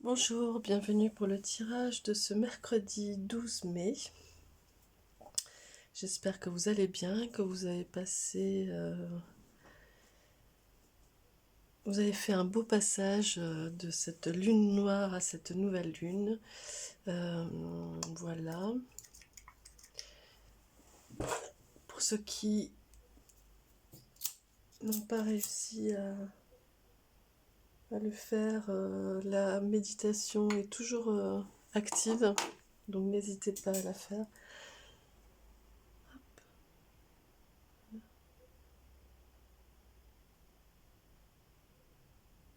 Bonjour, bienvenue pour le tirage de ce mercredi 12 mai. J'espère que vous allez bien, que vous avez passé... vous avez fait un beau passage de cette lune noire à cette nouvelle lune. Voilà. Pour ceux qui n'ont pas réussi à le faire, la méditation est toujours active, donc n'hésitez pas à la faire.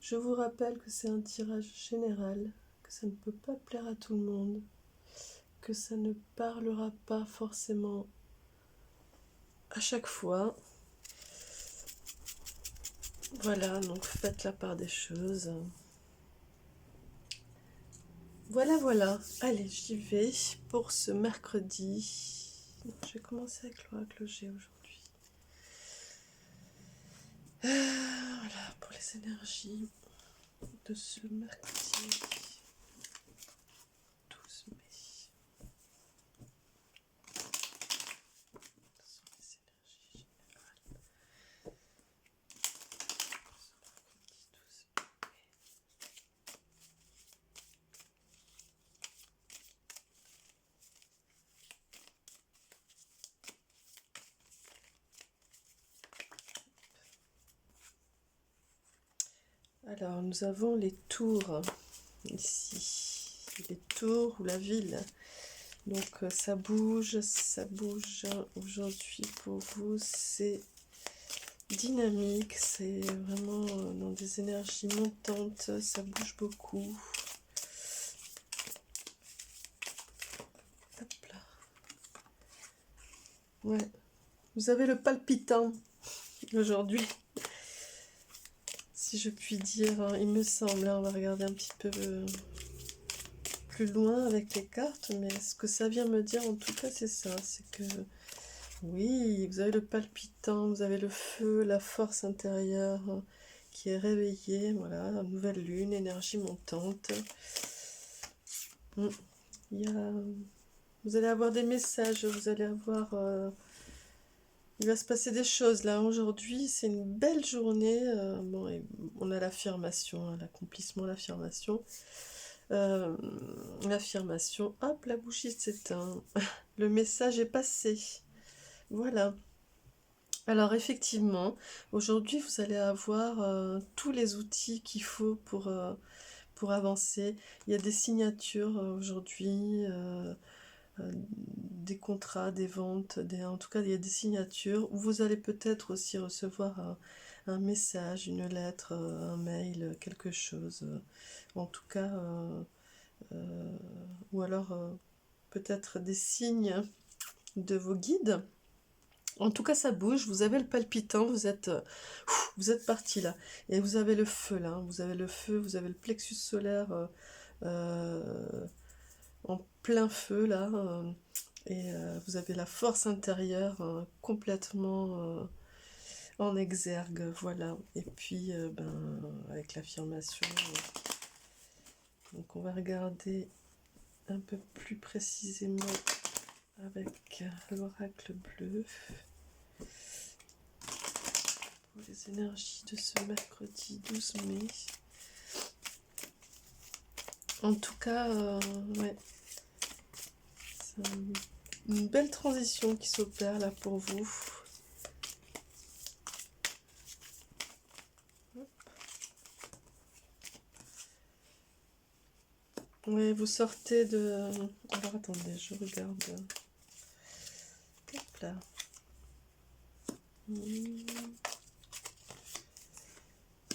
Je vous rappelle que c'est un tirage général, que ça ne peut pas plaire à tout le monde, que ça ne parlera pas forcément à chaque fois. Voilà, donc faites la part des choses. Voilà. Allez, j'y vais pour ce mercredi. Je vais commencer avec l'oracle G aujourd'hui. Voilà, pour les énergies de ce mercredi 12 mai. Ce sont les énergies générales. Alors, nous avons les tours ici, les tours ou la ville. Donc, ça bouge aujourd'hui pour vous. C'est dynamique, c'est vraiment dans des énergies montantes, ça bouge beaucoup. Hop là. Ouais, vous avez le palpitant aujourd'hui. Si je puis dire, hein, il me semble, hein, on va regarder un petit peu plus loin avec les cartes, mais ce que ça vient me dire en tout cas c'est ça, c'est que oui, vous avez le palpitant, vous avez le feu, la force intérieure hein, qui est réveillée, voilà, nouvelle lune, énergie montante. Vous allez avoir des messages, vous allez avoir... il va se passer des choses là aujourd'hui, c'est une belle journée. Bon, et on a l'affirmation, hein, l'accomplissement, l'affirmation. L'affirmation, hop, la bougie s'éteint. Le message est passé. Voilà. Alors effectivement, aujourd'hui vous allez avoir tous les outils qu'il faut pour avancer. Il y a des signatures aujourd'hui. Des contrats, des ventes, en tout cas il y a des signatures où vous allez peut-être aussi recevoir un message, une lettre, un mail, quelque chose, en tout cas, ou alors peut-être des signes de vos guides. En tout cas ça bouge, vous avez le palpitant, vous êtes parti là, et vous avez le feu là, vous avez le feu, vous avez le plexus solaire en plein feu là, et vous avez la force intérieure complètement en exergue, voilà. Et puis avec l'affirmation, donc on va regarder un peu plus précisément avec l'oracle bleu pour les énergies de ce mercredi 12 mai. En tout cas, ouais, c'est une belle transition qui s'opère là pour vous. Oui, vous sortez de... Alors attendez, je regarde. Hop là.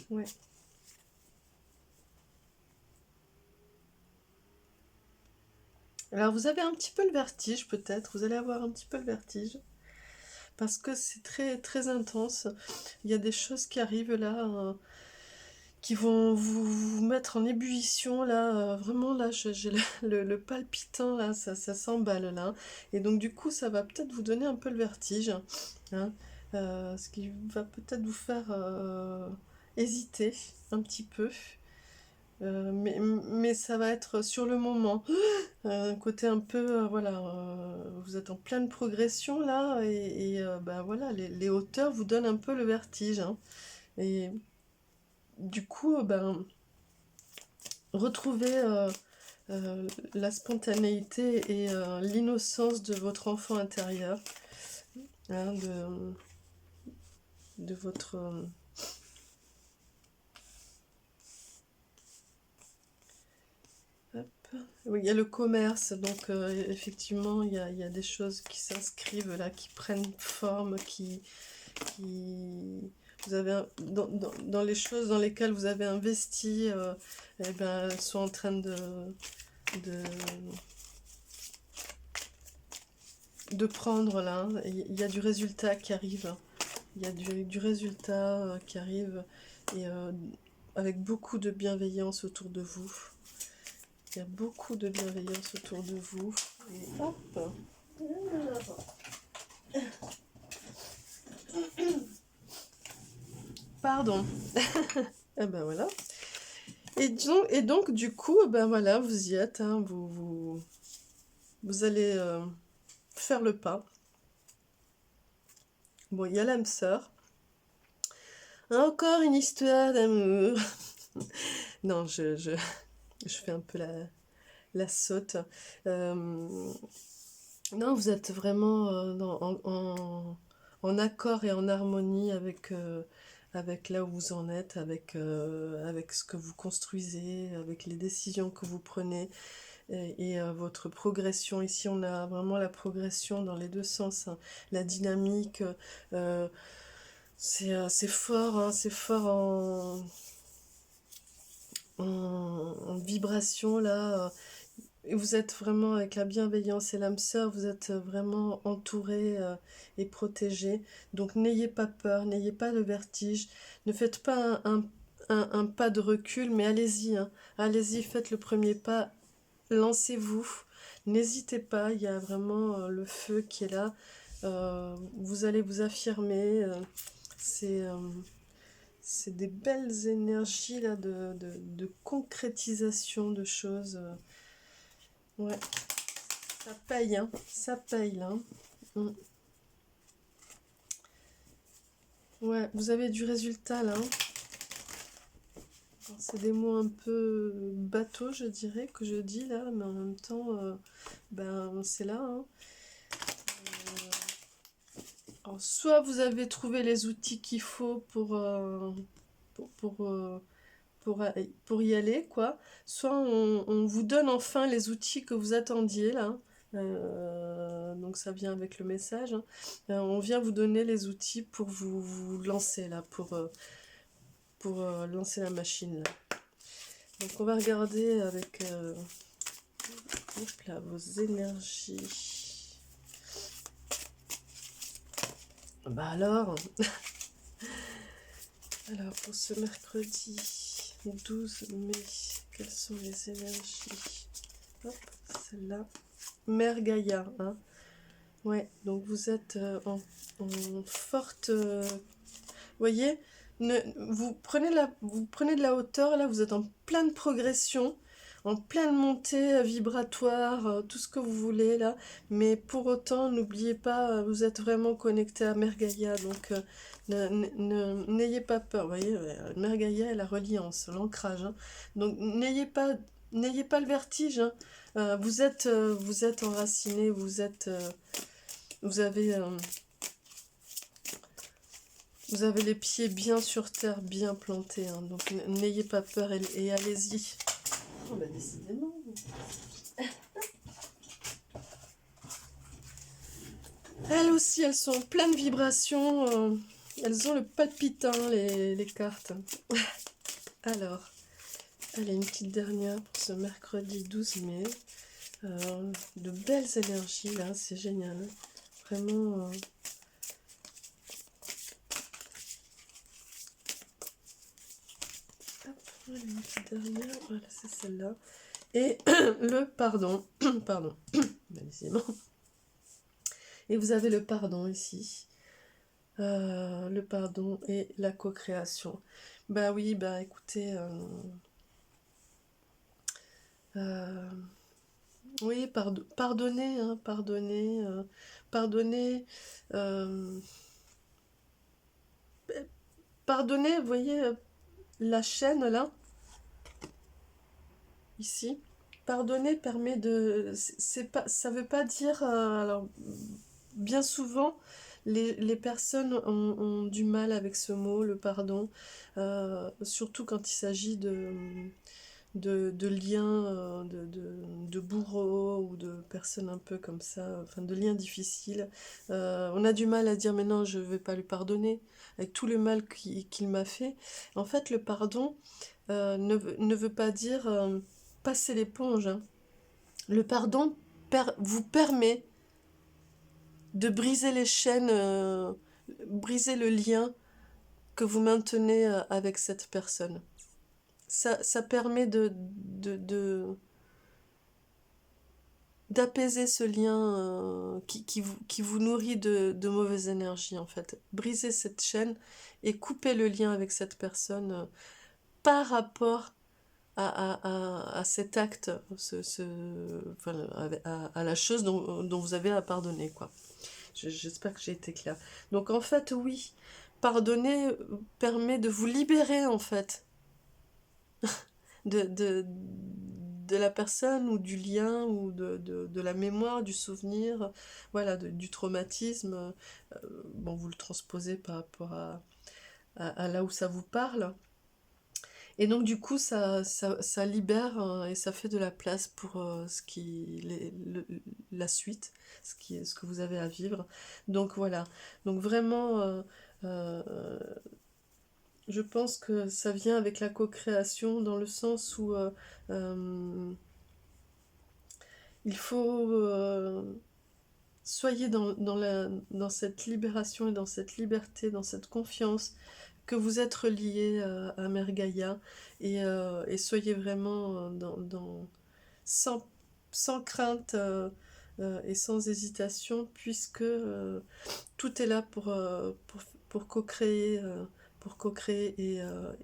Ouais. Alors vous avez un petit peu le vertige peut-être, vous allez avoir un petit peu le vertige. Parce que c'est très très intense. Il y a des choses qui arrivent là, qui vont vous mettre en ébullition là. Vraiment là, j'ai le palpitant là, ça s'emballe là. Et donc du coup, ça va peut-être vous donner un peu le vertige. Hein, ce qui va peut-être vous faire hésiter un petit peu. mais ça va être sur le moment. Un côté un peu, voilà, vous êtes en pleine progression là, ben voilà, les hauteurs vous donnent un peu le vertige, hein. Et du coup, ben, retrouvez la spontanéité et l'innocence de votre enfant intérieur, hein, de votre... hop. Oui, il y a le commerce, donc effectivement, il y a des choses qui s'inscrivent là, qui prennent forme, vous avez dans les choses dans lesquelles vous avez investi, eh ben, elles sont en train de, de prendre là. Il y a du résultat qui arrive. Il y a du résultat qui arrive et avec beaucoup de bienveillance autour de vous. Il y a beaucoup de bienveillance autour de vous. Et hop. Pardon. Et ben voilà. Et donc du coup, ben voilà, vous y êtes, hein, vous allez faire le pas. Bon, il y a l'âme sœur. Encore une histoire d'amour. Non, je fais un peu la sotte. Non, vous êtes vraiment en accord et en harmonie avec là où vous en êtes, avec ce que vous construisez, avec les décisions que vous prenez et votre progression. Ici, on a vraiment la progression dans les deux sens, hein. La dynamique, c'est fort, hein, c'est fort en vibration là. Et vous êtes vraiment avec la bienveillance et l'âme sœur, vous êtes vraiment entouré et protégé. Donc n'ayez pas peur, n'ayez pas le vertige, ne faites pas un pas de recul, mais allez-y, hein. Allez-y, faites le premier pas, lancez-vous, n'hésitez pas, il y a vraiment le feu qui est là. Vous allez vous affirmer, c'est c'est des belles énergies là de concrétisation de choses. Ouais, ça paye, hein. Ça paye là. Mm. Ouais, vous avez du résultat là, hein. C'est des mots un peu bateaux, je dirais, que je dis là, mais en même temps, ben c'est là, hein. Alors, soit vous avez trouvé les outils qu'il faut pour, pour, euh, pour y aller, quoi. Soit on vous donne enfin les outils que vous attendiez, là. Donc ça vient avec le message, hein. On vient vous donner les outils pour vous lancer, là, pour lancer la machine, là. Donc on va regarder avec hop là, vos énergies. Bah alors pour ce mercredi 12 mai, quelles sont les énergies? Hop, celle-là. Mère Gaïa, hein. Ouais, donc vous êtes en forte... voyez, vous prenez de la hauteur, là, vous êtes en pleine progression, en pleine montée vibratoire, tout ce que vous voulez, là. Mais pour autant, n'oubliez pas, vous êtes vraiment connecté à Mère Gaïa, donc n'ayez pas peur. Vous voyez, Mère Gaïa et la reliance, l'ancrage, hein. Donc n'ayez pas le vertige, hein. Vous êtes enraciné, vous avez... vous avez les pieds bien sur terre, bien plantés, hein, donc n'ayez pas peur et allez-y. Oh bah décidément. Elles aussi, elles sont pleines de vibrations. Elles ont le palpitant, les cartes. Alors, allez, une petite dernière pour ce mercredi 12 mai. De belles énergies, là, c'est génial. Vraiment... Voilà, une petite dernière, voilà, c'est celle-là. Et le pardon, pardon, décidément. Et vous avez le pardon ici. Le pardon et la co-création. Bah oui, bah écoutez, Euh, oui, pardonner, hein, pardonner, euh, pardonner, vous voyez, la chaîne là, ici. Pardonner permet de... C'est pas, ça veut pas dire... alors, bien souvent, les personnes ont du mal avec ce mot, le pardon, surtout quand il s'agit de liens, de bourreaux ou de personnes un peu comme ça, enfin de liens difficiles. On a du mal à dire, mais non, je ne vais pas lui pardonner, avec tout le mal qu'il m'a fait. En fait, le pardon ne veut pas dire passer l'éponge, hein. Le pardon vous permet de briser les chaînes, briser le lien que vous maintenez avec cette personne. Ça permet d'apaiser ce lien qui vous nourrit de mauvaises énergies, en fait. Briser cette chaîne et couper le lien avec cette personne par rapport à cet acte, enfin, à la chose dont vous avez à pardonner, quoi. J'espère que j'ai été claire. Donc en fait, oui, pardonner permet de vous libérer, en fait, de, de, de la personne ou du lien ou de la mémoire, du souvenir, voilà, du traumatisme. Bon, vous le transposez par rapport à là où ça vous parle. Et donc du coup, ça libère et ça fait de la place pour la suite, ce que vous avez à vivre. Donc voilà. Donc vraiment, euh, je pense que ça vient avec la co-création dans le sens où euh, il faut soyez dans cette libération et dans cette liberté, dans cette confiance que vous êtes relié à Mère Gaïa et soyez vraiment sans, sans crainte et sans hésitation puisque tout est là pour co-créer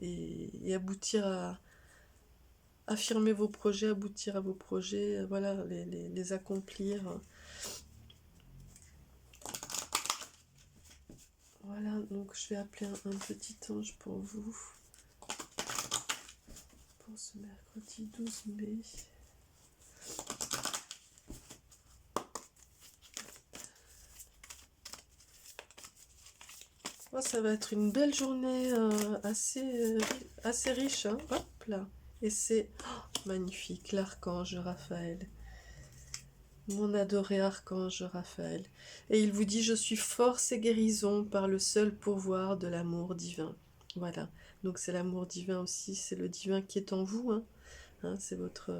et aboutir à affirmer vos projets, aboutir à vos projets, voilà, les accomplir. Voilà, donc je vais appeler un petit ange pour vous, pour ce mercredi 12 mai. Oh, ça va être une belle journée assez riche, hein. Hop là. Et c'est magnifique, l'archange Raphaël. Mon adoré archange Raphaël. Et il vous dit, je suis force et guérison par le seul pouvoir de l'amour divin. Voilà. Donc c'est l'amour divin aussi, c'est le divin qui est en vous, hein. C'est votre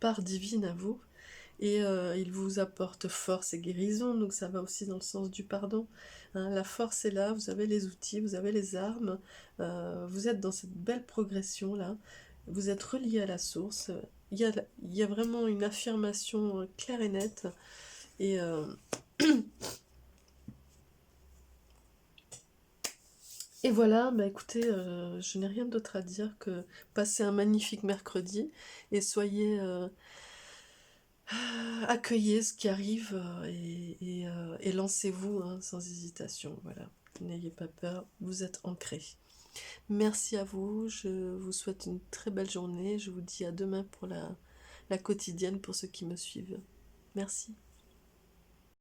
part divine à vous. Et il vous apporte force et guérison, donc ça va aussi dans le sens du pardon. La force est là, vous avez les outils, vous avez les armes, vous êtes dans cette belle progression-là, vous êtes relié à la source. Il y a vraiment une affirmation claire et nette. Et, et voilà, bah écoutez, je n'ai rien d'autre à dire que passez un magnifique mercredi et soyez... accueillez ce qui arrive et lancez-vous, hein, sans hésitation. Voilà, n'ayez pas peur, vous êtes ancrés. Merci à vous, je vous souhaite une très belle journée. Je vous dis à demain pour la quotidienne pour ceux qui me suivent. Merci.